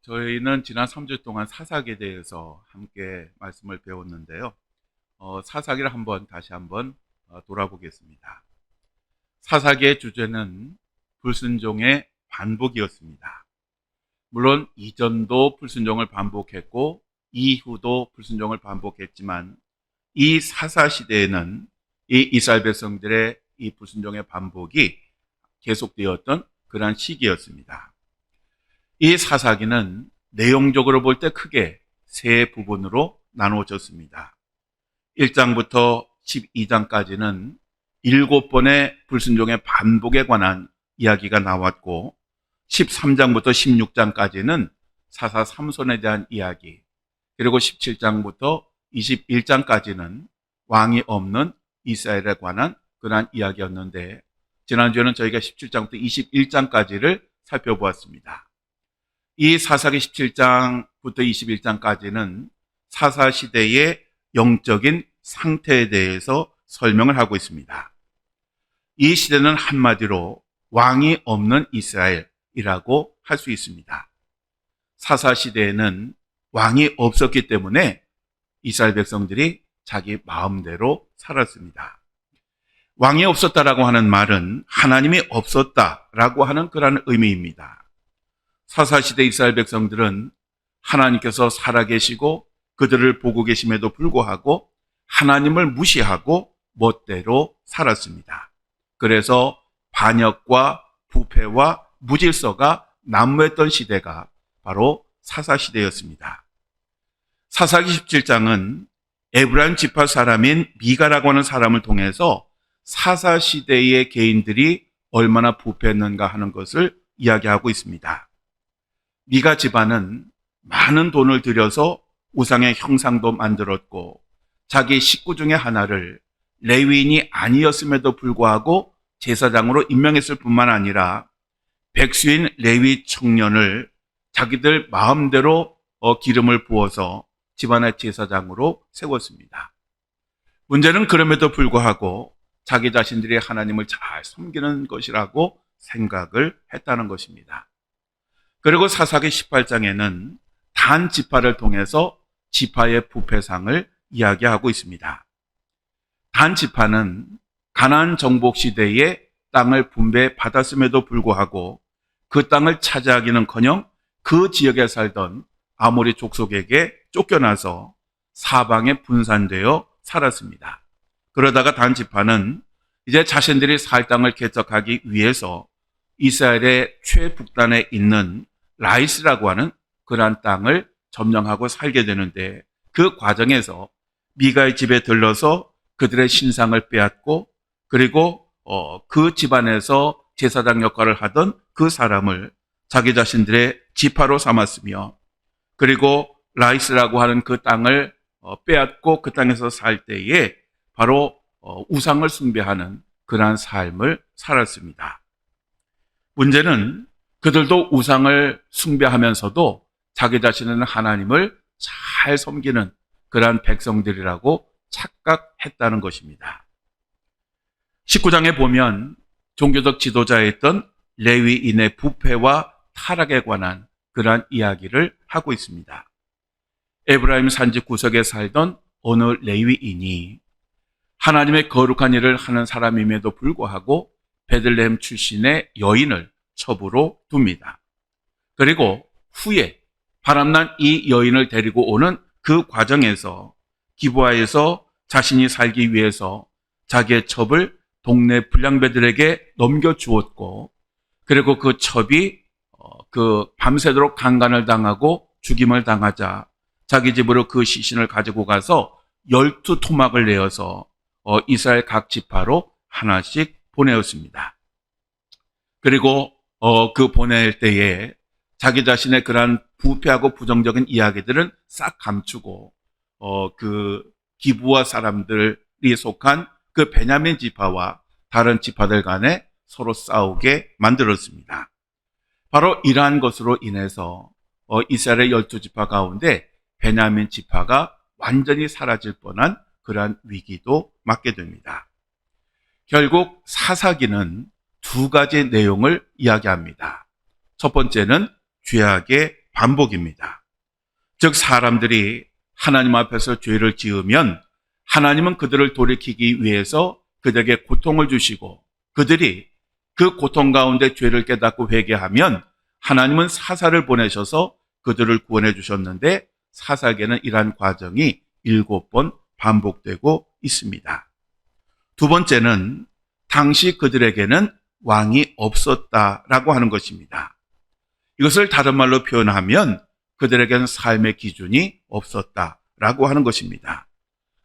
저희는 지난 3주 동안 사사기에 대해서 함께 말씀을 배웠는데요. 사사기를 다시 한번 돌아보겠습니다. 사사기의 주제는 불순종의 반복이었습니다. 물론 이전도 불순종을 반복했고 이후도 불순종을 반복했지만 이 사사 시대에는 이 이스라엘 백성들의 이 불순종의 반복이 계속되었던 그러한 시기였습니다. 이 사사기는 내용적으로 볼 때 크게 세 부분으로 나누어졌습니다. 1장부터 12장까지는 7번의 불순종의 반복에 관한 이야기가 나왔고 13장부터 16장까지는 사사 삼손에 대한 이야기, 그리고 17장부터 21장까지는 왕이 없는 이스라엘에 관한 그러한 이야기였는데, 지난주에는 저희가 17장부터 21장까지를 살펴보았습니다. 이 사사기 17장부터 21장까지는 사사시대의 영적인 상태에 대해서 설명을 하고 있습니다. 이 시대는 한마디로 왕이 없는 이스라엘이라고 할 수 있습니다. 사사시대에는 왕이 없었기 때문에 이스라엘 백성들이 자기 마음대로 살았습니다. 왕이 없었다라고 하는 말은 하나님이 없었다라고 하는 그런 의미입니다. 사사시대 이스라엘 백성들은 하나님께서 살아계시고 그들을 보고 계심에도 불구하고 하나님을 무시하고 멋대로 살았습니다. 그래서 반역과 부패와 무질서가 난무했던 시대가 바로 사사시대였습니다. 사사기 17장은 에브라임 지파 사람인 미가라고 하는 사람을 통해서 사사시대의 개인들이 얼마나 부패했는가 하는 것을 이야기하고 있습니다. 미가 집안은 많은 돈을 들여서 우상의 형상도 만들었고 자기 식구 중에 하나를 레위인이 아니었음에도 불구하고 제사장으로 임명했을 뿐만 아니라 백수인 레위 청년을 자기들 마음대로 기름을 부어서 집안의 제사장으로 세웠습니다. 문제는 그럼에도 불구하고 자기 자신들이 하나님을 잘 섬기는 것이라고 생각을 했다는 것입니다. 그리고 사사기 18장에는 단 지파를 통해서 지파의 부패상을 이야기하고 있습니다. 단 지파는 가나안 정복 시대에 땅을 분배받았음에도 불구하고 그 땅을 차지하기는커녕 그 지역에 살던 아모리 족속에게 쫓겨나서 사방에 분산되어 살았습니다. 그러다가 단 지파는 이제 자신들이 살 땅을 개척하기 위해서 이스라엘의 최북단에 있는 라이스라고 하는 그러한 땅을 점령하고 살게 되는데, 그 과정에서 미가의 집에 들러서 그들의 신상을 빼앗고, 그리고 그 집안에서 제사장 역할을 하던 그 사람을 자기 자신들의 지파로 삼았으며, 그리고 라이스라고 하는 그 땅을 빼앗고 그 땅에서 살 때에 바로 우상을 숭배하는 그러한 삶을 살았습니다. 문제는 그들도 우상을 숭배하면서도 자기 자신은 하나님을 잘 섬기는 그러한 백성들이라고 착각했다는 것입니다. 19장에 보면 종교적 지도자였던 레위인의 부패와 타락에 관한 그러한 이야기를 하고 있습니다. 에브라임 산지 구석에 살던 어느 레위인이 하나님의 거룩한 일을 하는 사람임에도 불구하고 베들레헴 출신의 여인을 첩으로 둡니다. 그리고 후에 바람난 이 여인을 데리고 오는 그 과정에서 기브아에서 자신이 살기 위해서 자기의 첩을 동네 불량배들에게 넘겨주었고, 그리고 그 첩이 밤새도록 강간을 당하고 죽임을 당하자 자기 집으로 그 시신을 가지고 가서 12토막을 내어서 이스라엘 각 지파로 하나씩 보내었습니다. 그리고 그 보낼 때에 자기 자신의 그러한 부패하고 부정적인 이야기들은 싹 감추고 그 기브아 사람들이 속한 그 베냐민 지파와 다른 지파들 간에 서로 싸우게 만들었습니다. 바로 이러한 것으로 인해서 이스라엘의 12지파 가운데 베냐민 지파가 완전히 사라질 뻔한 그러한 위기도 맞게 됩니다. 결국 사사기는 두 가지 내용을 이야기합니다. 첫 번째는 죄악의 반복입니다. 즉 사람들이 하나님 앞에서 죄를 지으면 하나님은 그들을 돌이키기 위해서 그들에게 고통을 주시고, 그들이 그 고통 가운데 죄를 깨닫고 회개하면 하나님은 사사를 보내셔서 그들을 구원해 주셨는데, 사사기에는 이러한 과정이 7번 반복되고 있습니다. 두 번째는 당시 그들에게는 왕이 없었다라고 하는 것입니다. 이것을 다른 말로 표현하면 그들에게는 삶의 기준이 없었다라고 하는 것입니다.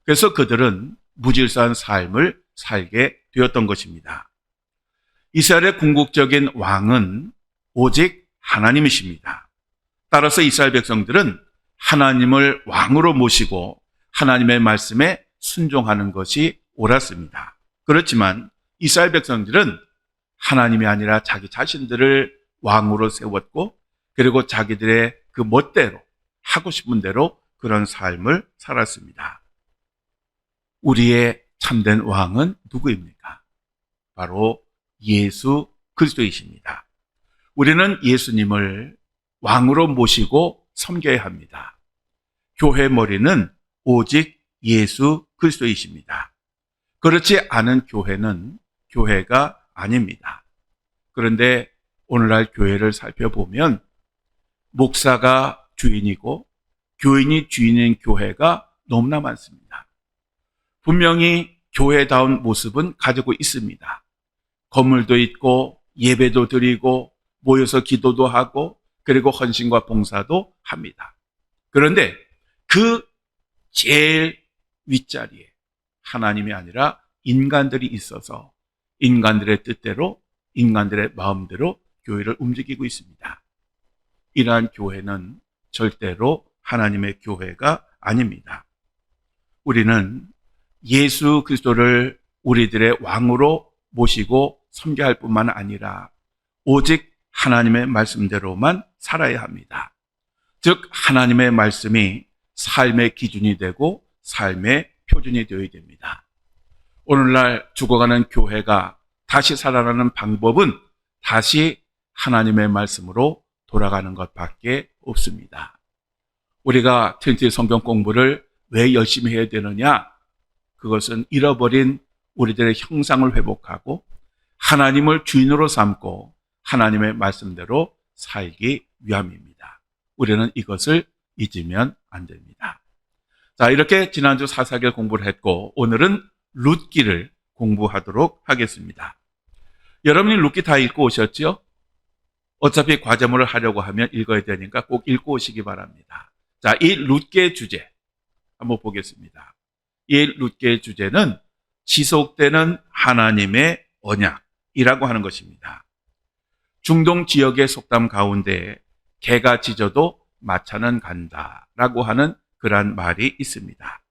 그래서 그들은 무질서한 삶을 살게 되었던 것입니다. 이스라엘의 궁극적인 왕은 오직 하나님이십니다. 따라서 이스라엘 백성들은 하나님을 왕으로 모시고 하나님의 말씀에 순종하는 것이 옳았습니다. 그렇지만 이스라엘 백성들은 하나님이 아니라 자기 자신들을 왕으로 세웠고, 그리고 자기들의 그 멋대로 하고 싶은 대로 그런 삶을 살았습니다. 우리의 참된 왕은 누구입니까? 바로 예수 그리스도이십니다. 우리는 예수님을 왕으로 모시고 섬겨야 합니다. 교회 머리는 오직 예수 그리스도이십니다. 그렇지 않은 교회는 교회가 아닙니다. 그런데 오늘날 교회를 살펴보면 목사가 주인이고 교인이 주인인 교회가 너무나 많습니다. 분명히 교회다운 모습은 가지고 있습니다. 건물도 있고 예배도 드리고 모여서 기도도 하고 그리고 헌신과 봉사도 합니다. 그런데 그 제일 윗자리에 하나님이 아니라 인간들이 있어서 인간들의 뜻대로, 인간들의 마음대로 교회를 움직이고 있습니다. 이러한 교회는 절대로 하나님의 교회가 아닙니다. 우리는 예수 그리스도를 우리들의 왕으로 모시고 섬겨야 할 뿐만 아니라 오직 하나님의 말씀대로만 살아야 합니다. 즉 하나님의 말씀이 삶의 기준이 되고 삶의 표준이 되어야 됩니다. 오늘날 죽어가는 교회가 다시 살아나는 방법은 다시 하나님의 말씀으로 돌아가는 것밖에 없습니다. 우리가 트린iti 성경 공부를 왜 열심히 해야 되느냐? 그것은 잃어버린 우리들의 형상을 회복하고 하나님을 주인으로 삼고 하나님의 말씀대로 살기 위함입니다. 우리는 이것을 잊으면 안 됩니다. 자, 이렇게 지난주 사사기를 공부를 했고 오늘은 룻기를 공부하도록 하겠습니다. 여러분이 룻기 다 읽고 오셨죠? 어차피 과제물을 하려고 하면 읽어야 되니까 꼭 읽고 오시기 바랍니다. 자, 이 룻기의 주제 한번 보겠습니다. 이 룻기의 주제는 지속되는 하나님의 언약이라고 하는 것입니다. 중동 지역의 속담 가운데 개가 짖어도 마차는 간다라고 하는 그러한 말이 있습니다.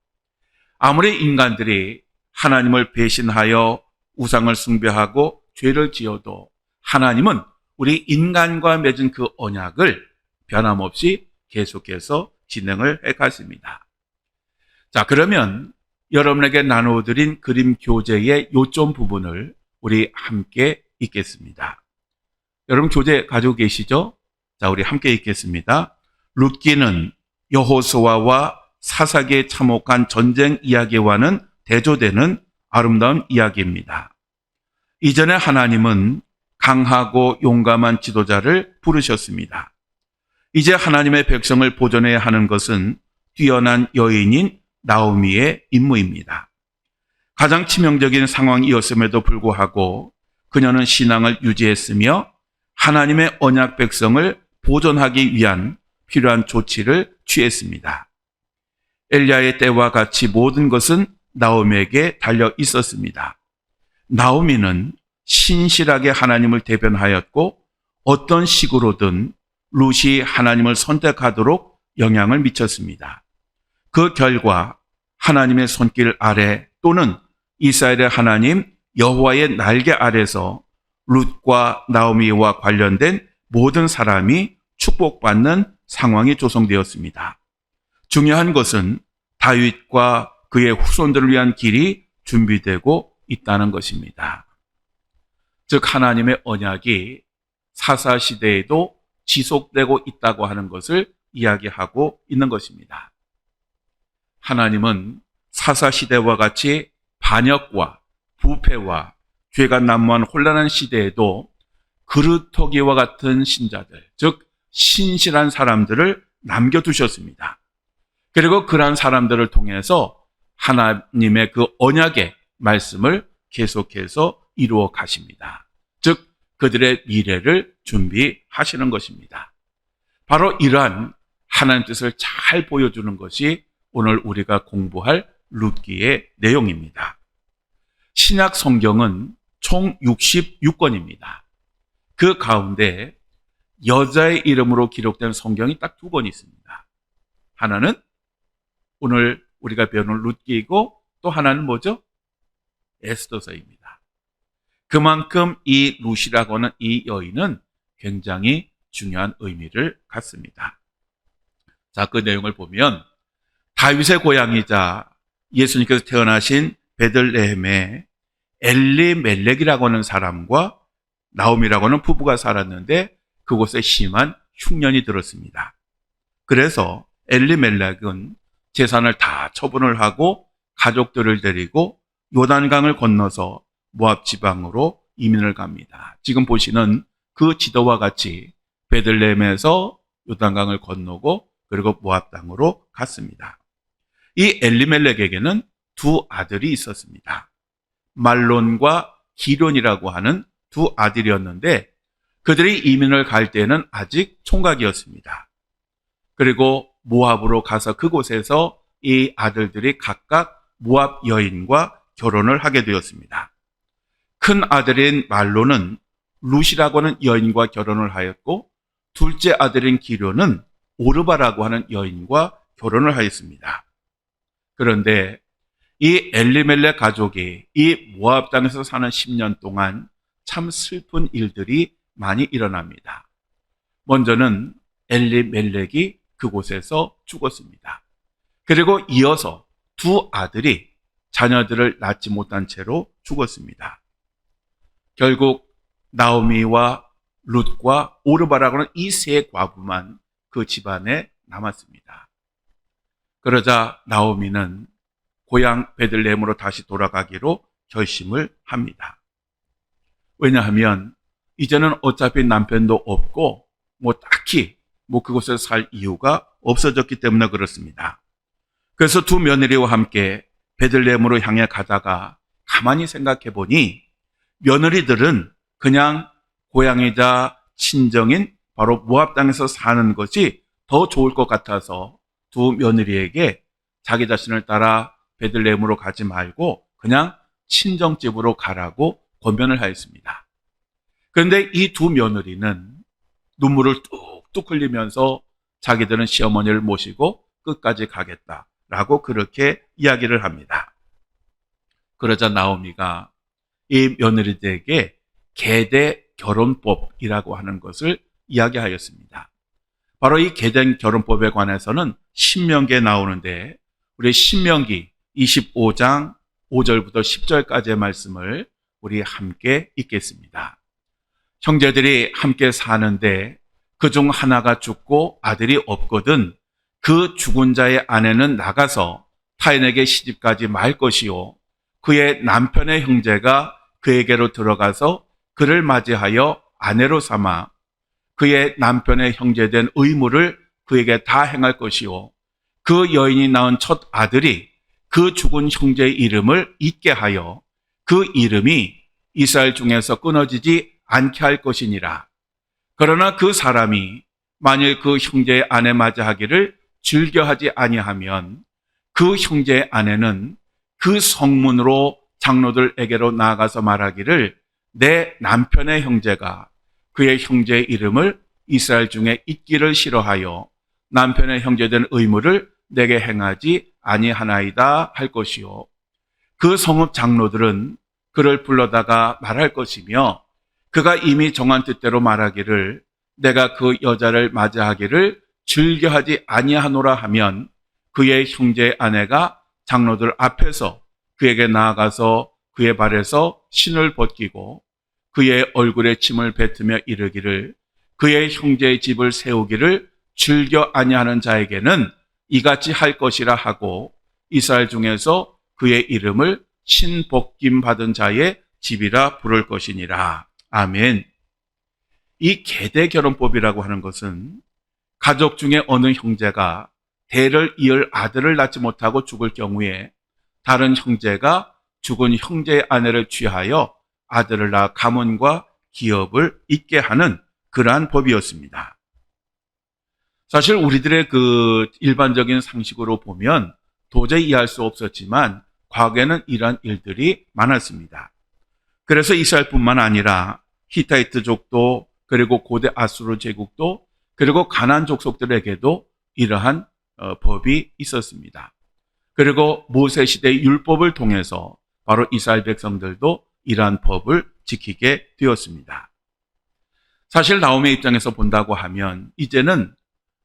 아무리 인간들이 하나님을 배신하여 우상을 숭배하고 죄를 지어도 하나님은 우리 인간과 맺은 그 언약을 변함없이 계속해서 진행을 해갔습니다. 자, 그러면 여러분에게 나눠드린 그림 교재의 요점 부분을 우리 함께 읽겠습니다. 여러분 교재 가지고 계시죠? 자, 우리 함께 읽겠습니다. 룻기는 여호수아와 사사기에 참혹한 전쟁 이야기와는 대조되는 아름다운 이야기입니다. 이전에 하나님은 강하고 용감한 지도자를 부르셨습니다. 이제 하나님의 백성을 보존해야 하는 것은 뛰어난 여인인 나오미의 임무입니다. 가장 치명적인 상황이었음에도 불구하고 그녀는 신앙을 유지했으며 하나님의 언약 백성을 보존하기 위한 필요한 조치를 취했습니다. 엘리야의 때와 같이 모든 것은 나오미에게 달려 있었습니다. 나오미는 신실하게 하나님을 대변하였고 어떤 식으로든 룻이 하나님을 선택하도록 영향을 미쳤습니다. 그 결과 하나님의 손길 아래 또는 이스라엘의 하나님 여호와의 날개 아래서 룻과 나오미와 관련된 모든 사람이 축복받는 상황이 조성되었습니다. 중요한 것은 다윗과 그의 후손들을 위한 길이 준비되고 있다는 것입니다. 즉 하나님의 언약이 사사시대에도 지속되고 있다고 하는 것을 이야기하고 있는 것입니다. 하나님은 사사시대와 같이 반역과 부패와 죄가 난무한 혼란한 시대에도 그루터기와 같은 신자들, 즉 신실한 사람들을 남겨두셨습니다. 그리고 그러한 사람들을 통해서 하나님의 그 언약의 말씀을 계속해서 이루어 가십니다. 즉 그들의 미래를 준비하시는 것입니다. 바로 이러한 하나님 뜻을 잘 보여주는 것이 오늘 우리가 공부할 룻기의 내용입니다. 신약 성경은 총 66권입니다. 그 가운데 여자의 이름으로 기록된 성경이 딱 2권 있습니다. 하나는 오늘 우리가 배우는 룻기이고 또 하나는 뭐죠? 에스더서입니다. 그만큼 이 룻이라고 하는 이 여인은 굉장히 중요한 의미를 갖습니다. 자, 그 내용을 보면 다윗의 고향이자 예수님께서 태어나신 베들레헴에 엘리멜렉이라고 하는 사람과 나오미라고 하는 부부가 살았는데 그곳에 심한 흉년이 들었습니다. 그래서 엘리멜렉은 재산을 다 처분을 하고 가족들을 데리고 요단강을 건너서 모압 지방으로 이민을 갑니다. 지금 보시는 그 지도와 같이 베들레헴에서 요단강을 건너고 그리고 모압 땅으로 갔습니다. 이 엘리멜렉에게는 2 아들이 있었습니다. 말론과 기론이라고 하는 2 아들이었는데 그들이 이민을 갈 때는 아직 총각이었습니다. 그리고 모압으로 가서 그곳에서 이 아들들이 각각 모압 여인과 결혼을 하게 되었습니다. 큰 아들인 말론은 룻이라고 하는 여인과 결혼을 하였고 둘째 아들인 기론은 오르바라고 하는 여인과 결혼을 하였습니다. 그런데 이 엘리멜렉 가족이 이 모압 땅에서 사는 10년 동안 참 슬픈 일들이 많이 일어납니다. 먼저는 엘리멜렉이 그곳에서 죽었습니다. 그리고 이어서 2 아들이 자녀들을 낳지 못한 채로 죽었습니다. 결국 나오미와 룻과 오르바라고 하는 이 3 과부만 그 집안에 남았습니다. 그러자 나오미는 고향 베들레헴으로 다시 돌아가기로 결심을 합니다. 왜냐하면 이제는 어차피 남편도 없고 딱히 그곳에서 살 이유가 없어졌기 때문에 그렇습니다. 그래서 2 며느리와 함께 베들레헴으로 향해 가다가 가만히 생각해 보니 며느리들은 그냥 고향이자 친정인 바로 모압 땅에서 사는 것이 더 좋을 것 같아서 2 며느리에게 자기 자신을 따라 베들레헴으로 가지 말고 그냥 친정집으로 가라고 권면을 하였습니다. 그런데 이 2 며느리는 눈물을 뚝뚝 흘리면서 자기들은 시어머니를 모시고 끝까지 가겠다라고 그렇게 이야기를 합니다. 그러자 나오미가 이 며느리들에게 계대 결혼법이라고 하는 것을 이야기하였습니다. 바로 이 계대 결혼법에 관해서는 신명기에 나오는데 우리 신명기 25장 5절부터 10절까지의 말씀을 우리 함께 읽겠습니다. 형제들이 함께 사는데 그중 하나가 죽고 아들이 없거든 그 죽은 자의 아내는 나가서 타인에게 시집가지 말 것이요 그의 남편의 형제가 그에게로 들어가서 그를 맞이하여 아내로 삼아 그의 남편의 형제된 의무를 그에게 다 행할 것이요 그 여인이 낳은 첫 아들이 그 죽은 형제의 이름을 잊게 하여 그 이름이 이스라엘 중에서 끊어지지 않게 할 것이니라. 그러나 그 사람이 만일 그 형제의 아내 맞이하기를 즐겨하지 아니하면 그 형제의 아내는 그 성문으로 장로들에게로 나아가서 말하기를 내 남편의 형제가 그의 형제의 이름을 이스라엘 중에 잊기를 싫어하여 남편의 형제된 의무를 내게 행하지 아니하나이다 할 것이요 그 성읍 장로들은 그를 불러다가 말할 것이며 그가 이미 정한 뜻대로 말하기를 내가 그 여자를 맞이하기를 즐겨하지 아니하노라 하면 그의 형제의 아내가 장로들 앞에서 그에게 나아가서 그의 발에서 신을 벗기고 그의 얼굴에 침을 뱉으며 이르기를 그의 형제의 집을 세우기를 즐겨 아니하는 자에게는 이같이 할 것이라 하고 이스라엘 중에서 그의 이름을 신복김 받은 자의 집이라 부를 것이니라. 아멘. 이 계대 결혼법이라고 하는 것은 가족 중에 어느 형제가 대를 이을 아들을 낳지 못하고 죽을 경우에 다른 형제가 죽은 형제의 아내를 취하여 아들을 낳아 가문과 기업을 잇게 하는 그러한 법이었습니다. 사실 우리들의 그 일반적인 상식으로 보면 도저히 이해할 수 없었지만 과거에는 이러한 일들이 많았습니다. 그래서 이스라엘뿐만 아니라 히타이트족도, 그리고 고대 아수르 제국도, 그리고 가나안 족속들에게도 이러한 법이 있었습니다. 그리고 모세 시대의 율법을 통해서 바로 이스라엘 백성들도 이러한 법을 지키게 되었습니다. 사실 나오미의 입장에서 본다고 하면 이제는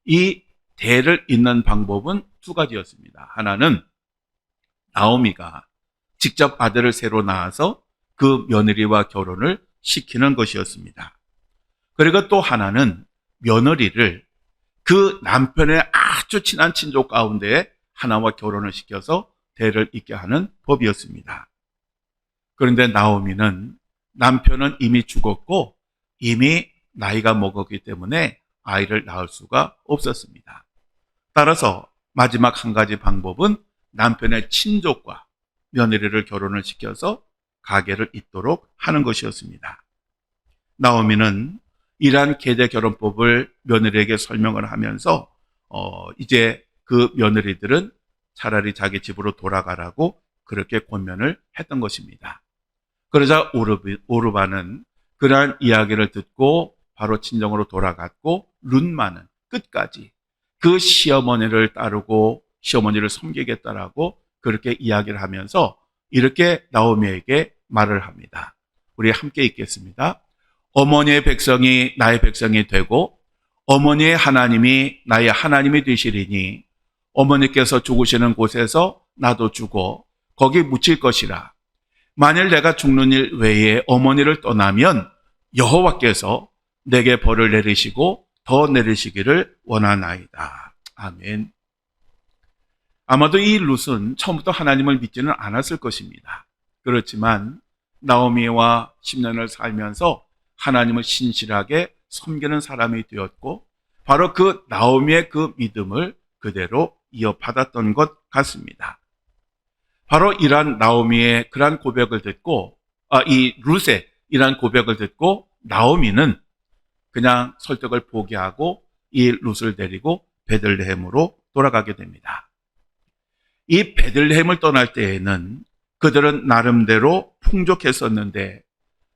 이 대를 잇는 방법은 두 가지였습니다. 하나는 나오미가 직접 아들을 새로 낳아서 그 며느리와 결혼을 시키는 것이었습니다. 그리고 또 하나는 며느리를 그 남편의 아주 친한 친족 가운데 하나와 결혼을 시켜서 대를 잇게 하는 법이었습니다. 그런데 나오미는 남편은 이미 죽었고 이미 나이가 먹었기 때문에 아이를 낳을 수가 없었습니다. 따라서 마지막 한 가지 방법은 남편의 친족과 며느리를 결혼을 시켜서 가계를 잇도록 하는 것이었습니다. 나오미는 이러한 계대 결혼법을 며느리에게 설명을 하면서 이제 그 며느리들은 차라리 자기 집으로 돌아가라고 그렇게 권면을 했던 것입니다. 그러자 오르바는 그러한 이야기를 듣고 바로 친정으로 돌아갔고 룻마는 끝까지 그 시어머니를 따르고 시어머니를 섬기겠다라고 그렇게 이야기를 하면서 이렇게 나오미에게 말을 합니다. 우리 함께 읽겠습니다. 어머니의 백성이 나의 백성이 되고 어머니의 하나님이 나의 하나님이 되시리니 어머니께서 죽으시는 곳에서 나도 죽어 거기 묻힐 것이라. 만일 내가 죽는 일 외에 어머니를 떠나면 여호와께서 내게 벌을 내리시고 더 내리시기를 원하나이다. 아멘. 아마도 이 룻은 처음부터 하나님을 믿지는 않았을 것입니다. 그렇지만 나오미와 10년을 살면서 하나님을 신실하게 섬기는 사람이 되었고 바로 그 나오미의 그 믿음을 그대로 이어받았던 것 같습니다. 바로 이러한 나오미의 그러한 고백을 듣고 이 룻의 이러한 고백을 듣고 나오미는 그냥 설득을 포기하고 이 룻을 데리고 베들레헴으로 돌아가게 됩니다. 이 베들레헴을 떠날 때에는 그들은 나름대로 풍족했었는데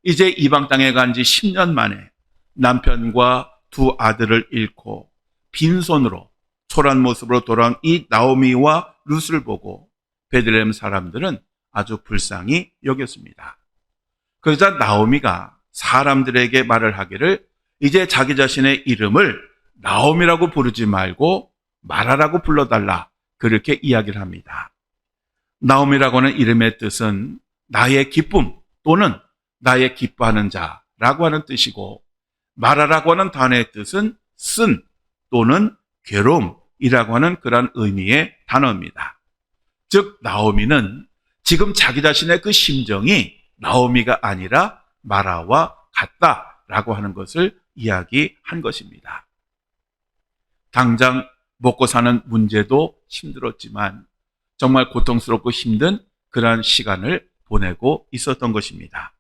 이제 이방 땅에 간 지 10년 만에 남편과 두 아들을 잃고 빈손으로 초라한 모습으로 돌아온 이 나오미와 룻을 보고 베들레헴 사람들은 아주 불쌍히 여겼습니다. 그러자 나오미가 사람들에게 말을 하기를 이제 자기 자신의 이름을 나오미라고 부르지 말고 마라라고 불러달라 그렇게 이야기를 합니다. 나오미라고 하는 이름의 뜻은 나의 기쁨 또는 나의 기뻐하는 자라고 하는 뜻이고 마라라고 하는 단어의 뜻은 쓴 또는 괴로움이라고 하는 그런 의미의 단어입니다. 즉 나오미는 지금 자기 자신의 그 심정이 나오미가 아니라 마라와 같다라고 하는 것을 이야기한 것입니다. 당장 먹고 사는 문제도 힘들었지만 정말 고통스럽고 힘든 그러한 시간을 보내고 있었던 것입니다.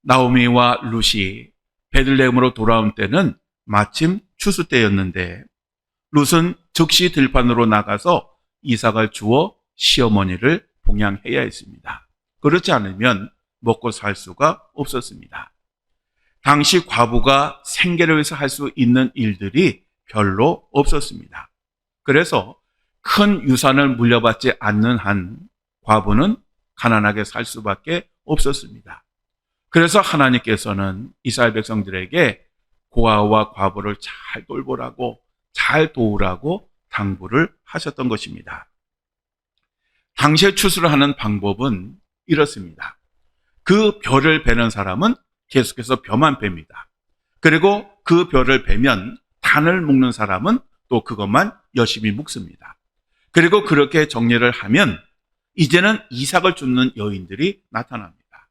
나오미와 룻이 베들레헴으로 돌아온 때는 마침 추수 때였는데 룻은 즉시 들판으로 나가서 이삭을 주어 시어머니를 봉양해야 했습니다. 그렇지 않으면 먹고 살 수가 없었습니다. 당시 과부가 생계를 위해서 할 수 있는 일들이 별로 없었습니다. 그래서 큰 유산을 물려받지 않는 한 과부는 가난하게 살 수밖에 없었습니다. 그래서 하나님께서는 이스라엘 백성들에게 고아와 과부를 잘 돌보라고 잘 도우라고 당부를 하셨던 것입니다. 당시에 추수를 하는 방법은 이렇습니다. 그 벼를 베는 사람은 계속해서 벼만 뺍니다. 그리고 그 벼를 베면 단을 묶는 사람은 또 그것만 열심히 묶습니다. 그리고 그렇게 정리를 하면 이제는 이삭을 줍는 여인들이 나타납니다.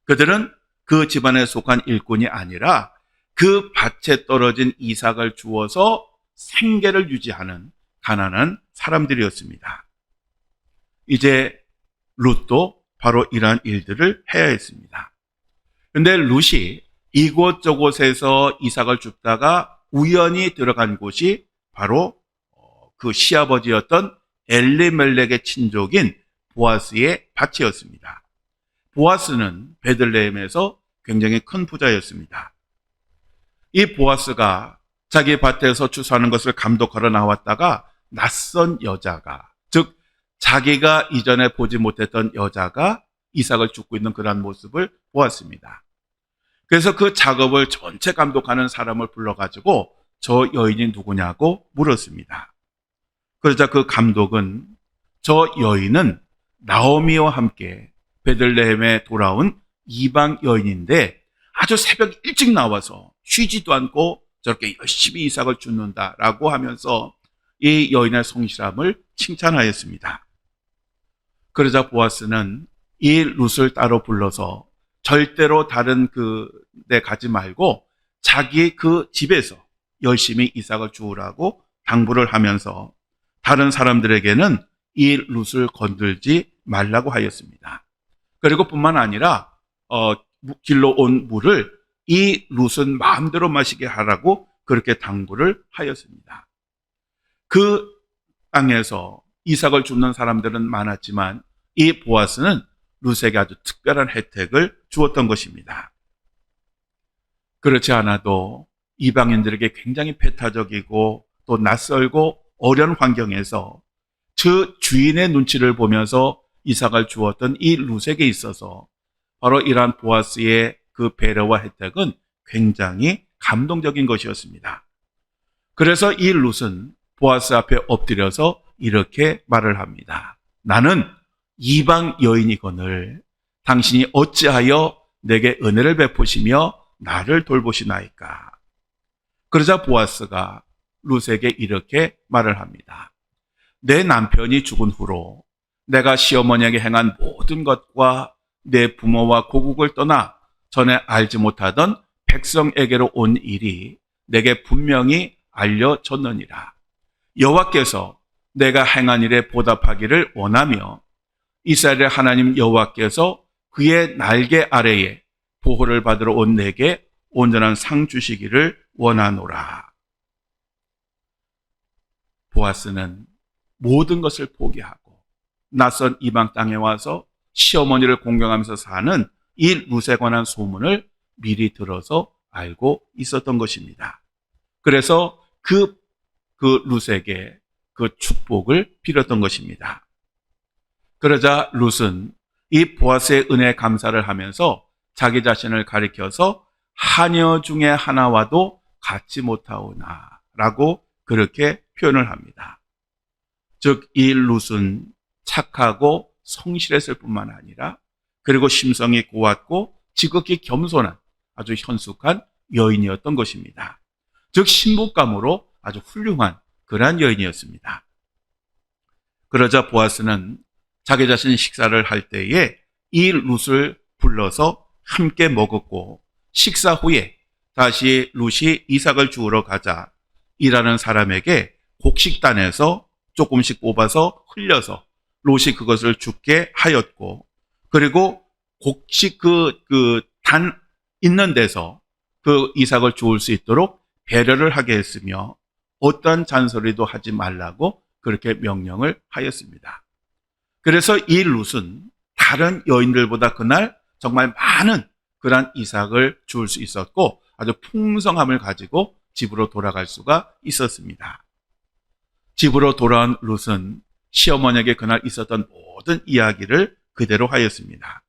그들은 그 집안에 속한 일꾼이 아니라 그 밭에 떨어진 이삭을 주어서 생계를 유지하는 가난한 사람들이었습니다. 이제 룻도 바로 이러한 일들을 해야 했습니다. 그런데 룻이 이곳저곳에서 이삭을 줍다가 우연히 들어간 곳이 바로 그 시아버지였던 엘리멜렉의 친족인 보아스의 밭이었습니다. 보아스는 베들레헴에서 굉장히 큰 부자였습니다. 이 보아스가 자기 밭에서 추수하는 것을 감독하러 나왔다가 낯선 여자가, 즉 자기가 이전에 보지 못했던 여자가 이삭을 줍고 있는 그런 모습을 보았습니다. 그래서 그 작업을 전체 감독하는 사람을 불러가지고 저 여인이 누구냐고 물었습니다. 그러자 그 감독은 저 여인은 나오미와 함께 베들레헴에 돌아온 이방 여인인데 아주 새벽 일찍 나와서 쉬지도 않고 저렇게 열심히 이삭을 줍는다라고 하면서 이 여인의 성실함을 칭찬하였습니다. 그러자 보아스는 이 룻을 따로 불러서 절대로 다른 데 가지 말고 자기 그 집에서 열심히 이삭을 주우라고 당부를 하면서 다른 사람들에게는 이 룻을 건들지 말라고 하였습니다. 그리고 뿐만 아니라 길로 온 물을 이 룻은 마음대로 마시게 하라고 그렇게 당부를 하였습니다. 그 땅에서 이삭을 줍는 사람들은 많았지만 이 보아스는 룻에게 아주 특별한 혜택을 주었던 것입니다. 그렇지 않아도 이방인들에게 굉장히 배타적이고 또 낯설고 어려운 환경에서 그 주인의 눈치를 보면서 이삭을 주었던 이 룻에게 있어서 바로 이러한 보아스의 그 배려와 혜택은 굉장히 감동적인 것이었습니다. 그래서 이 룻은 보아스 앞에 엎드려서 이렇게 말을 합니다. 나는 이방 여인이거늘 당신이 어찌하여 내게 은혜를 베푸시며 나를 돌보시나이까. 그러자 보아스가 룻에게 이렇게 말을 합니다. 내 남편이 죽은 후로 내가 시어머니에게 행한 모든 것과 내 부모와 고국을 떠나 전에 알지 못하던 백성에게로 온 일이 내게 분명히 알려졌느니라. 여호와께서 내가 행한 일에 보답하기를 원하며 이스라엘의 하나님 여호와께서 그의 날개 아래에 보호를 받으러 온 내게 온전한 상 주시기를 원하노라. 보아스는 모든 것을 포기하고 낯선 이방 땅에 와서 시어머니를 공경하면서 사는 이 룻에 관한 소문을 미리 들어서 알고 있었던 것입니다. 그래서 그 룻에게 그 축복을 빌었던 것입니다. 그러자 룻은 이 보아스의 은혜에 감사를 하면서 자기 자신을 가리켜서 하녀 중에 하나와도 같지 못하오나 라고 그렇게 표현을 합니다. 즉 이 룻은 착하고 성실했을 뿐만 아니라 그리고 심성이 고왔고 지극히 겸손한 아주 현숙한 여인이었던 것입니다. 즉 신부감으로 아주 훌륭한 그러한 여인이었습니다. 그러자 보아스는 자기 자신이 식사를 할 때에 이 룻을 불러서 함께 먹었고 식사 후에 다시 룻이 이삭을 주우러 가자 일하는 사람에게 곡식단에서 조금씩 뽑아서 흘려서 롯이 그것을 죽게 하였고, 그리고 곡식 단 있는 데서 그 이삭을 주울 수 있도록 배려를 하게 했으며 어떠한 잔소리도 하지 말라고 그렇게 명령을 하였습니다. 그래서 이 룻은 다른 여인들보다 그날 정말 많은 그러한 이삭을 주울 수 있었고 아주 풍성함을 가지고 집으로 돌아갈 수가 있었습니다. 집으로 돌아온 룻은 시어머니에게 그날 있었던 모든 이야기를 그대로 하였습니다.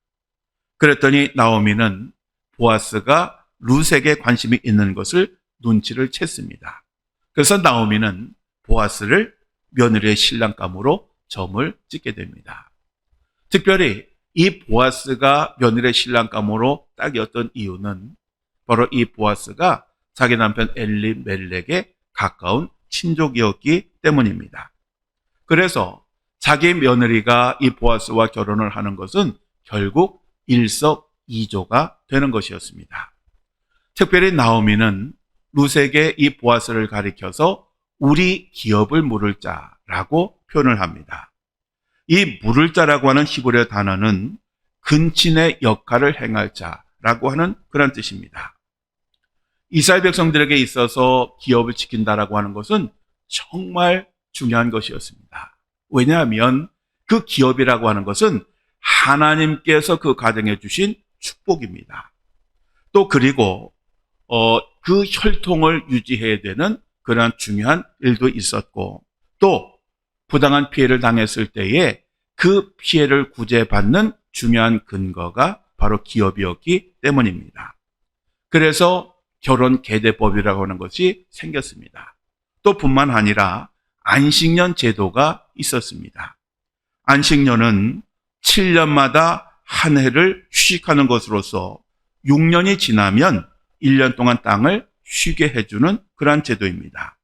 그랬더니 나오미는 보아스가 룻에게 관심이 있는 것을 눈치를 챘습니다. 그래서 나오미는 보아스를 며느리의 신랑감으로 점을 찍게 됩니다. 특별히 이 보아스가 며느리의 신랑감으로 딱이었던 이유는 바로 이 보아스가 자기 남편 엘리멜렉에 가까운 친족이었기 때문입니다. 그래서 자기 며느리가 이 보아스와 결혼을 하는 것은 결국 일석이조가 되는 것이었습니다. 특별히 나오미는 룻에게 이 보아스를 가리켜서 우리 기업을 물을 자라고 표현을 합니다. 이 물을 자라고 하는 히브리어 단어는 근친의 역할을 행할 자라고 하는 그런 뜻입니다. 이스라엘 백성들에게 있어서 기업을 지킨다라고 하는 것은 정말 중요한 것이었습니다. 왜냐하면 그 기업이라고 하는 것은 하나님께서 그 가정에 주신 축복입니다. 또 그리고 그 혈통을 유지해야 되는 그러한 중요한 일도 있었고, 또 부당한 피해를 당했을 때에 그 피해를 구제받는 중요한 근거가 바로 기업이었기 때문입니다. 그래서 결혼 계대법이라고 하는 것이 생겼습니다. 또 뿐만 아니라 안식년 제도가 있었습니다. 안식년은 7년마다 한 해를 휴식하는 것으로서 6년이 지나면 1년 동안 땅을 쉬게 해주는 그러한 제도입니다.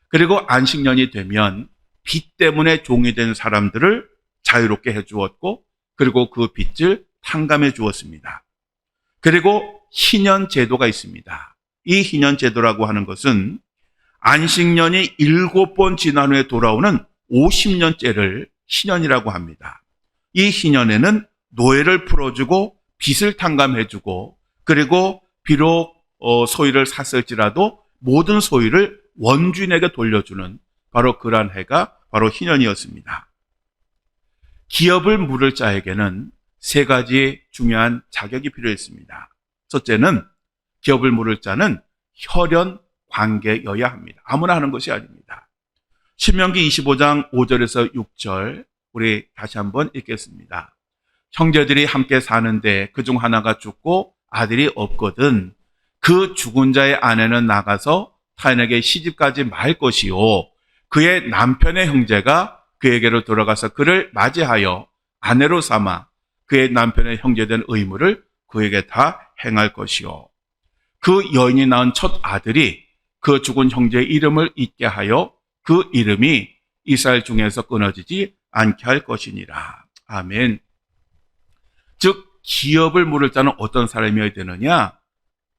그리고 안식년이 되면 빚 때문에 종이 된 사람들을 자유롭게 해주었고, 그리고 그 빚을 탕감해 주었습니다. 그리고 희년 제도가 있습니다. 이 희년 제도라고 하는 것은 안식년이 7번 지난 후에 돌아오는 50년째를 희년이라고 합니다. 이 희년에는 노예를 풀어주고 빚을 탕감해주고, 그리고 비록 소유를 샀을지라도 모든 소유를 원주인에게 돌려주는 바로 그러한 해가 바로 희년이었습니다. 기업을 물을 자에게는 세 가지 중요한 자격이 필요했습니다. 첫째는 기업을 물을 자는 혈연 관계여야 합니다. 아무나 하는 것이 아닙니다. 신명기 25장 5절에서 6절 우리 다시 한번 읽겠습니다. 형제들이 함께 사는데 그중 하나가 죽고 아들이 없거든 그 죽은 자의 아내는 나가서 타인에게 시집가지 말 것이요 그의 남편의 형제가 그에게로 돌아가서 그를 맞이하여 아내로 삼아 그의 남편의 형제된 의무를 그에게 다 행할 것이요 그 여인이 낳은 첫 아들이 그 죽은 형제의 이름을 잊게 하여 그 이름이 이스라엘 중에서 끊어지지 않게 할 것이니라. 아멘. 즉 기업을 물을 자는 어떤 사람이어야 되느냐?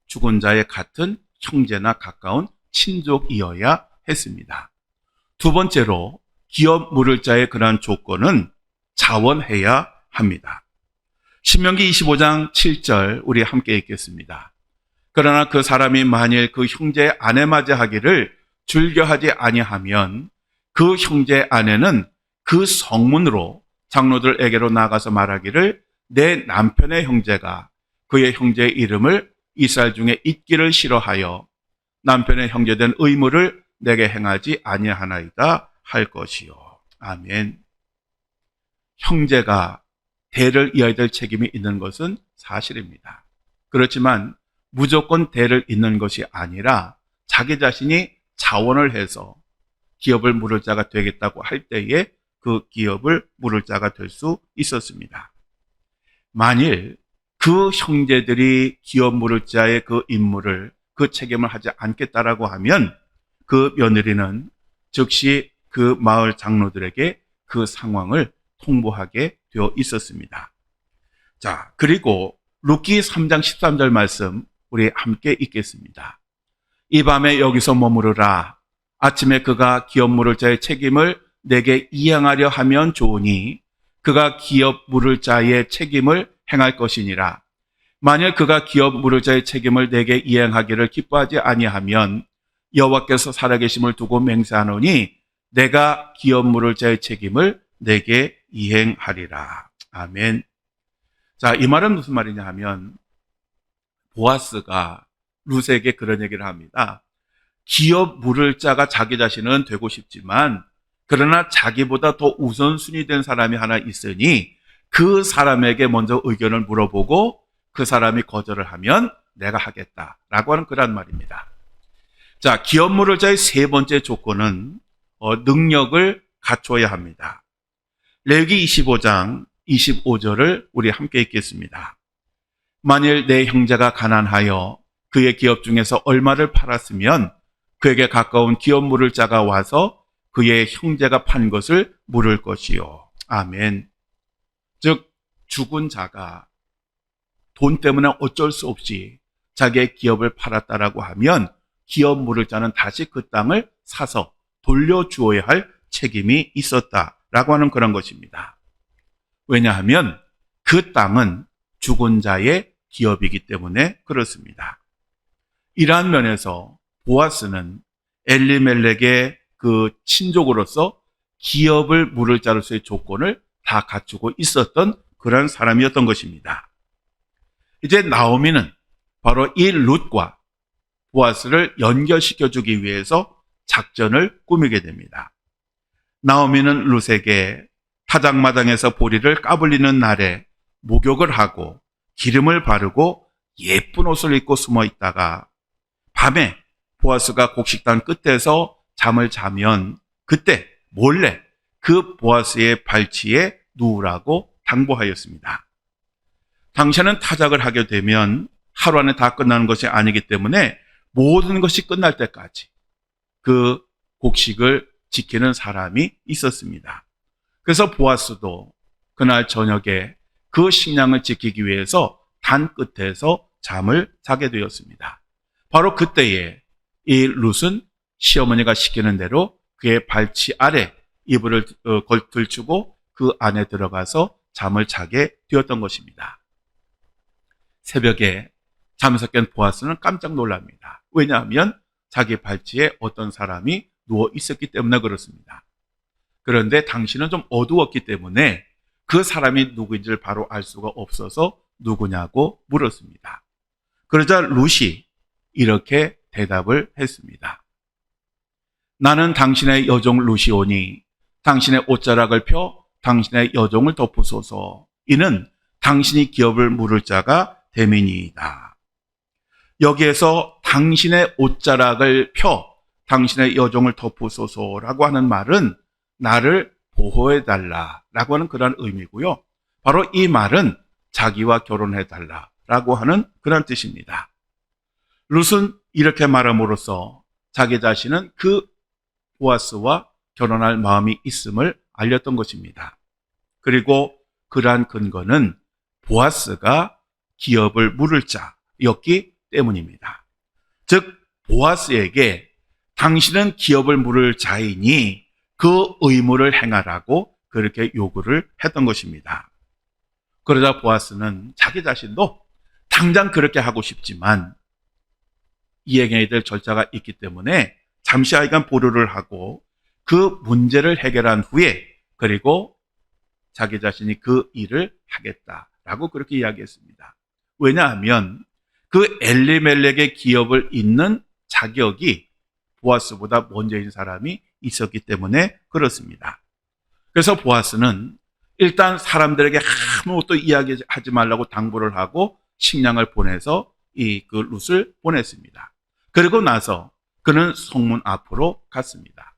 죽은 자의 같은 형제나 가까운 친족이어야 했습니다. 두 번째로 기업 물을 자의 그러한 조건은 자원해야 합니다. 신명기 25장 7절 우리 함께 읽겠습니다. 그러나 그 사람이 만일 그 형제의 아내 맞이하기를 즐겨하지 아니하면 그 형제의 아내는 그 성문으로 장로들에게로 나가서 말하기를 내 남편의 형제가 그의 형제의 이름을 이스라엘 중에 잊기를 싫어하여 남편의 형제된 의무를 내게 행하지 아니하나이다 할 것이요. 아멘. 형제가 대를 이어야 될 책임이 있는 것은 사실입니다. 그렇지만 무조건 대를 잇는 것이 아니라 자기 자신이 자원을 해서 기업을 물을 자가 되겠다고 할 때에 그 기업을 물을 자가 될 수 있었습니다. 만일 그 형제들이 기업 물을 자의 그 임무를, 그 책임을 하지 않겠다라고 하면 그 며느리는 즉시 그 마을 장로들에게 그 상황을 통보하게 되어 있었습니다. 자, 그리고 룻기 3장 13절 말씀 우리 함께 읽겠습니다. 이 밤에 여기서 머무르라. 아침에 그가 기업 물을 자의 책임을 내게 이행하려 하면 좋으니 그가 기업 물을 자의 책임을 행할 것이니라. 만일 그가 기업 물을 자의 책임을 내게 이행하기를 기뻐하지 아니하면 여호와께서 살아계심을 두고 맹세하노니 내가 기업 물을 자의 책임을 내게 이행하리라. 아멘. 자, 이 말은 무슨 말이냐 하면 보아스가 룻에게 그런 얘기를 합니다. 기업 물을 자가 자기 자신은 되고 싶지만 그러나 자기보다 더 우선순위 된 사람이 하나 있으니 그 사람에게 먼저 의견을 물어보고 그 사람이 거절을 하면 내가 하겠다라고 하는 그런 말입니다. 자, 기업 물을 자의 세 번째 조건은 능력을 갖춰야 합니다. 레위기 25장 25절을 우리 함께 읽겠습니다. 만일 내 형제가 가난하여 그의 기업 중에서 얼마를 팔았으면 그에게 가까운 기업 물을 자가 와서 그의 형제가 판 것을 물을 것이요. 아멘. 즉 죽은 자가 돈 때문에 어쩔 수 없이 자기의 기업을 팔았다라고 하면 기업 물을 자는 다시 그 땅을 사서 돌려주어야 할 책임이 있었다라고 하는 그런 것입니다. 왜냐하면 그 땅은 죽은 자의 기업이기 때문에 그렇습니다. 이러한 면에서 보아스는 엘리멜렉의 그 친족으로서 기업을 물을 자로서의 조건을 다 갖추고 있었던 그런 사람이었던 것입니다. 이제 나오미는 바로 이 룻과 보아스를 연결시켜주기 위해서 작전을 꾸미게 됩니다. 나오미는 룻에게 타작마당에서 보리를 까불리는 날에 목욕을 하고 기름을 바르고 예쁜 옷을 입고 숨어 있다가 밤에 보아스가 곡식단 끝에서 잠을 자면 그때 몰래 그 보아스의 발치에 누우라고 당부하였습니다. 당신은 타작을 하게 되면 하루 안에 다 끝나는 것이 아니기 때문에 모든 것이 끝날 때까지 그 곡식을 지키는 사람이 있었습니다. 그래서 보아스도 그날 저녁에 그 식량을 지키기 위해서 단 끝에서 잠을 자게 되었습니다. 바로 그때에 이 룻은 시어머니가 시키는 대로 그의 발치 아래 이불을 걸치고 그 안에 들어가서 잠을 자게 되었던 것입니다. 새벽에 잠에서 깬 보아스는 깜짝 놀랍니다. 왜냐하면 자기 발치에 어떤 사람이 누워 있었기 때문에 그렇습니다. 그런데 당신은 좀 어두웠기 때문에 그 사람이 누구인지를 바로 알 수가 없어서 누구냐고 물었습니다. 그러자 룻이 이렇게 대답을 했습니다. 나는 당신의 여종 룻이오니 당신의 옷자락을 펴 당신의 여종을 덮으소서. 이는 당신이 기업을 물을 자가 됨이니이다. 여기에서 당신의 옷자락을 펴 당신의 여종을 덮으소서라고 하는 말은 나를 보호해달라라고 하는 그런 의미고요. 바로 이 말은 자기와 결혼해달라라고 하는 그런 뜻입니다. 룻은 이렇게 말함으로써 자기 자신은 그 보아스와 결혼할 마음이 있음을 알렸던 것입니다. 그리고 그러한 근거는 보아스가 기업을 물을 자였기 때문입니다. 즉 보아스에게 당신은 기업을 물을 자이니 그 의무를 행하라고 그렇게 요구를 했던 것입니다. 그러자 보아스는 자기 자신도 당장 그렇게 하고 싶지만 이행해야 될 절차가 있기 때문에 잠시 하여간 보류를 하고 그 문제를 해결한 후에 그리고 자기 자신이 그 일을 하겠다라고 그렇게 이야기했습니다. 왜냐하면 그 엘리멜렉의 기업을 잇는 자격이 보아스보다 먼저인 사람이 있었기 때문에 그렇습니다. 그래서 보아스는 일단 사람들에게 아무것도 이야기하지 말라고 당부를 하고 식량을 보내서 그 룻을 보냈습니다. 그리고 나서 그는 성문 앞으로 갔습니다.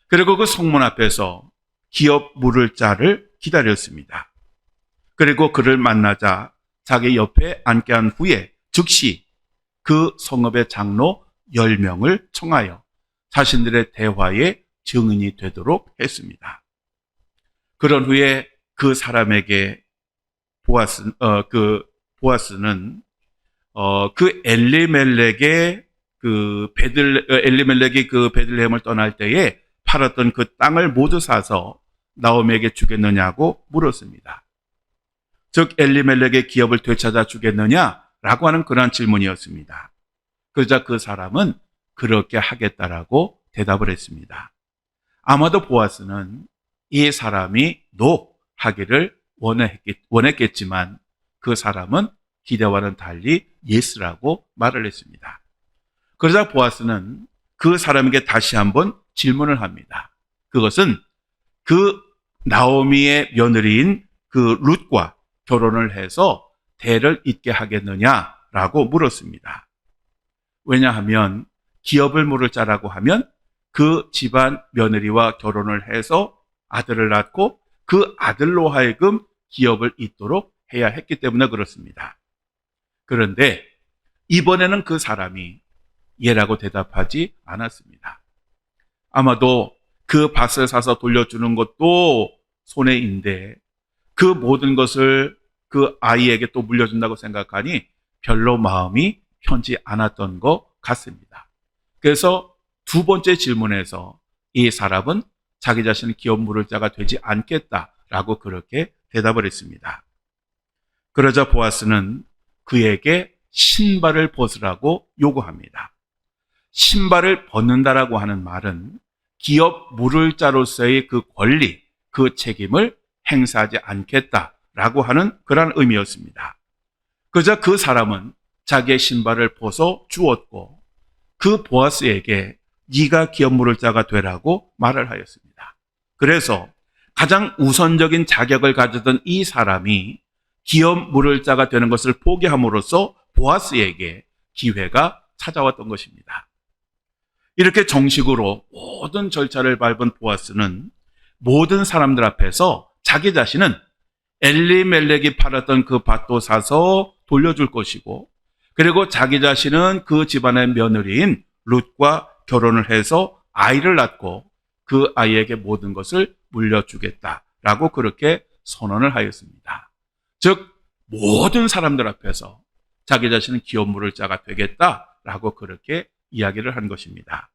그리고 그 성문 앞에서 기업 물을 자를 기다렸습니다. 그리고 그를 만나자 자기 옆에 앉게 한 후에 즉시 그 성읍의 장로 10명을 청하여 자신들의 대화의 증인이 되도록 했습니다. 그런 후에 그 사람에게 보아스는 그 엘리멜렉이 그 베들레헴을 떠날 때에 팔았던 그 땅을 모두 사서 나오미에게 주겠느냐고 물었습니다. 즉 엘리멜렉의 기업을 되찾아 주겠느냐라고 하는 그러한 질문이었습니다. 그러자 그 사람은 그렇게 하겠다라고 대답을 했습니다. 아마도 보아스는 이 사람이 노 하기를 원했겠지만 그 사람은 기대와는 달리 예스라고 말을 했습니다. 그러자 보아스는 그 사람에게 다시 한번 질문을 합니다. 그것은 그 나오미의 며느리인 그 룻과 결혼을 해서 대를 잇게 하겠느냐라고 물었습니다. 왜냐하면 기업을 물을 자라고 하면 그 집안 며느리와 결혼을 해서 아들을 낳고 그 아들로 하여금 기업을 잇도록 해야 했기 때문에 그렇습니다. 그런데 이번에는 그 사람이 예라고 대답하지 않았습니다. 아마도 그 밭을 사서 돌려주는 것도 손해인데 그 모든 것을 그 아이에게 또 물려준다고 생각하니 별로 마음이 편치 않았던 것 같습니다. 그래서 두 번째 질문에서 이 사람은 자기 자신은 기업 물을 자가 되지 않겠다라고 그렇게 대답을 했습니다. 그러자 보아스는 그에게 신발을 벗으라고 요구합니다. 신발을 벗는다라고 하는 말은 기업 물을 자로서의 그 권리, 그 책임을 행사하지 않겠다라고 하는 그런 의미였습니다. 그러자 그 사람은 자기의 신발을 벗어 주었고 그 보아스에게 네가 기업 물을 자가 되라고 말을 하였습니다. 그래서 가장 우선적인 자격을 가졌던 이 사람이 기업 물을 자가 되는 것을 포기함으로써 보아스에게 기회가 찾아왔던 것입니다. 이렇게 정식으로 모든 절차를 밟은 보아스는 모든 사람들 앞에서 자기 자신은 엘리멜렉이 팔았던 그 밭도 사서 돌려줄 것이고 그리고 자기 자신은 그 집안의 며느리인 룻과 결혼을 해서 아이를 낳고 그 아이에게 모든 것을 물려주겠다라고 그렇게 선언을 하였습니다. 즉 모든 사람들 앞에서 자기 자신은 기업 물을 자가 되겠다라고 그렇게 이야기를 한 것입니다.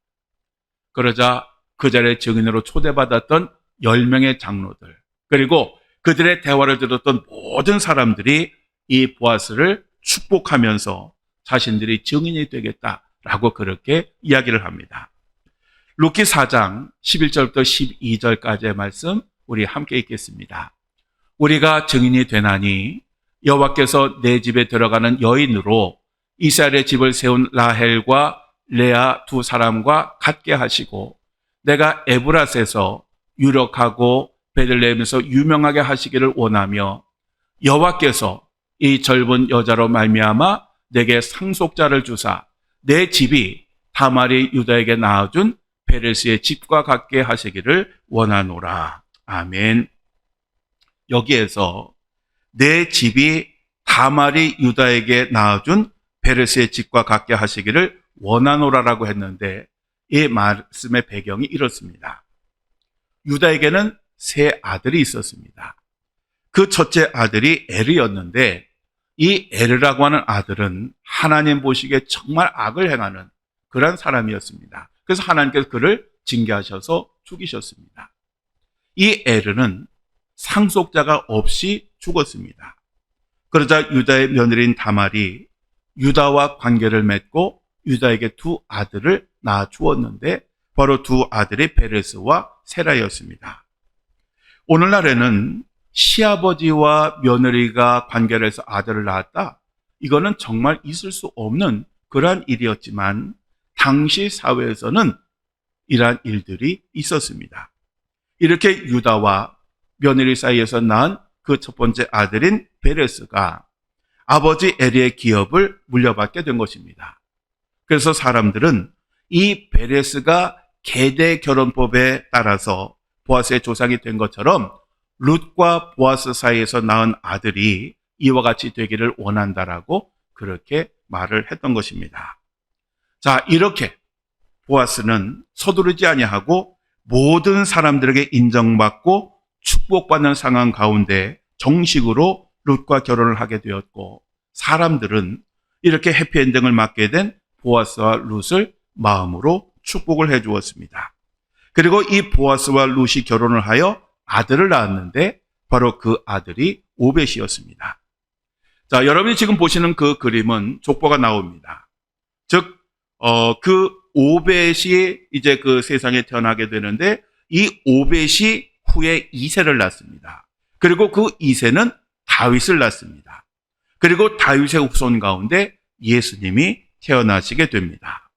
그러자 그 자리에 증인으로 초대받았던 10명의 장로들 그리고 그들의 대화를 들었던 모든 사람들이 이 보아스를 축복하면서 자신들이 증인이 되겠다라고 그렇게 이야기를 합니다. 루키 4장 11절부터 12절까지의 말씀 우리 함께 읽겠습니다. 우리가 증인이 되나니 여호와께서 내 집에 들어가는 여인으로 이스라엘의 집을 세운 라헬과 레아 두 사람과 같게 하시고 내가 에브라스에서 유력하고 베들레헴에서 유명하게 하시기를 원하며 여호와께서 이 젊은 여자로 말미암아 내게 상속자를 주사 내 집이 다말이 유다에게 낳아준 베레스의 집과 같게 하시기를 원하노라. 아멘. 여기에서 내 집이 다말이 유다에게 낳아준 베레스의 집과 같게 하시기를 원하노라라고 했는데 이 말씀의 배경이 이렇습니다. 유다에게는 세 아들이 있었습니다. 그 첫째 아들이 에르였는데 이 에르라고 하는 아들은 하나님 보시기에 정말 악을 행하는 그런 사람이었습니다. 그래서 하나님께서 그를 징계하셔서 죽이셨습니다. 이 에르는 상속자가 없이 죽었습니다. 그러자 유다의 며느리인 다말이 유다와 관계를 맺고 유다에게 두 아들을 낳아 주었는데 바로 두 아들이 베레스와 세라였습니다. 오늘날에는 시아버지와 며느리가 관계를 해서 아들을 낳았다. 이거는 정말 있을 수 없는 그러한 일이었지만 당시 사회에서는 이러한 일들이 있었습니다. 이렇게 유다와 며느리 사이에서 낳은 그 첫 번째 아들인 베레스가 아버지 에리의 기업을 물려받게 된 것입니다. 그래서 사람들은 이 베레스가 계대 결혼법에 따라서 보아스의 조상이 된 것처럼 룻과 보아스 사이에서 낳은 아들이 이와 같이 되기를 원한다라고 그렇게 말을 했던 것입니다. 자, 이렇게 보아스는 서두르지 아니하고 모든 사람들에게 인정받고 축복받는 상황 가운데 정식으로 룻과 결혼을 하게 되었고 사람들은 이렇게 해피엔딩을 맞게 된 보아스와 룻을 마음으로 축복을 해 주었습니다. 그리고 이 보아스와 룻이 결혼을 하여 아들을 낳았는데 바로 그 아들이 오벳이었습니다. 자, 여러분이 지금 보시는 그 그림은 족보가 나옵니다. 즉, 그 오벳이 이제 그 세상에 태어나게 되는데 이 오벳이 후에 이새를 낳습니다. 그리고 그 이새는 다윗을 낳습니다. 그리고 다윗의 후손 가운데 예수님이 태어나시게 됩니다.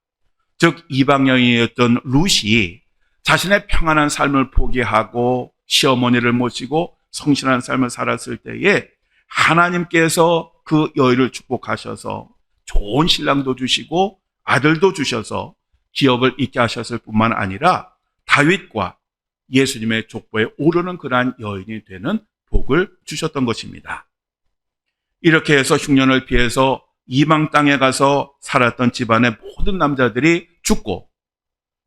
즉 이방 여인이었던 룻이 자신의 평안한 삶을 포기하고 시어머니를 모시고 성실한 삶을 살았을 때에 하나님께서 그 여인을 축복하셔서 좋은 신랑도 주시고 아들도 주셔서 기업을 잇게 하셨을 뿐만 아니라 다윗과 예수님의 족보에 오르는 그러한 여인이 되는 복을 주셨던 것입니다. 이렇게 해서 흉년을 피해서 이방 땅에 가서 살았던 집안의 모든 남자들이 죽고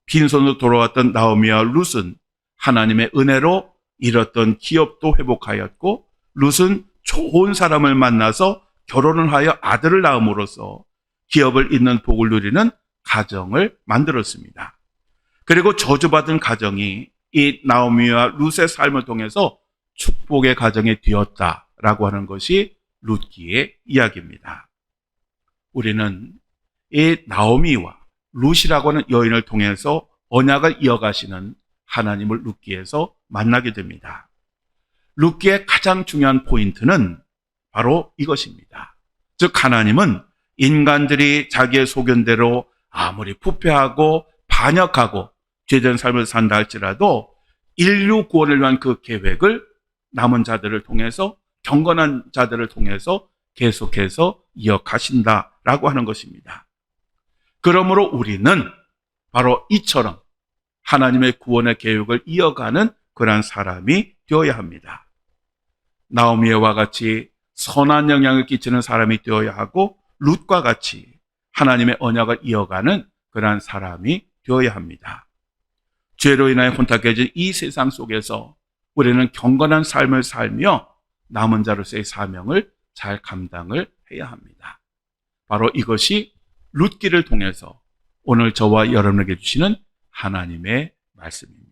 빈손으로 돌아왔던 나오미와 룻은 하나님의 은혜로 잃었던 기업도 회복하였고, 룻은 좋은 사람을 만나서 결혼을 하여 아들을 낳음으로써 기업을 잇는 복을 누리는 가정을 만들었습니다. 그리고 저주받은 가정이 이 나오미와 룻의 삶을 통해서 축복의 가정이 되었다라고 하는 것이 룻기의 이야기입니다. 우리는 이 나오미와 룻이라고 하는 여인을 통해서 언약을 이어가시는 하나님을 룻기에서 만나게 됩니다. 룻기의 가장 중요한 포인트는 바로 이것입니다. 즉, 하나님은 인간들이 자기의 소견대로 아무리 부패하고 반역하고 죄된 삶을 산다 할지라도 인류 구원을 위한 그 계획을 남은 자들을 통해서, 경건한 자들을 통해서 계속해서 이어가신다라고 하는 것입니다. 그러므로 우리는 바로 이처럼 하나님의 구원의 계획을 이어가는 그러한 사람이 되어야 합니다. 나오미와 같이 선한 영향을 끼치는 사람이 되어야 하고, 룻과 같이 하나님의 언약을 이어가는 그러한 사람이 되어야 합니다. 죄로 인하여 혼탁해진 이 세상 속에서 우리는 경건한 삶을 살며 남은 자로서의 사명을 잘 감당을 해야 합니다. 바로 이것이 룻기를 통해서 오늘 저와 여러분에게 주시는 하나님의 말씀입니다.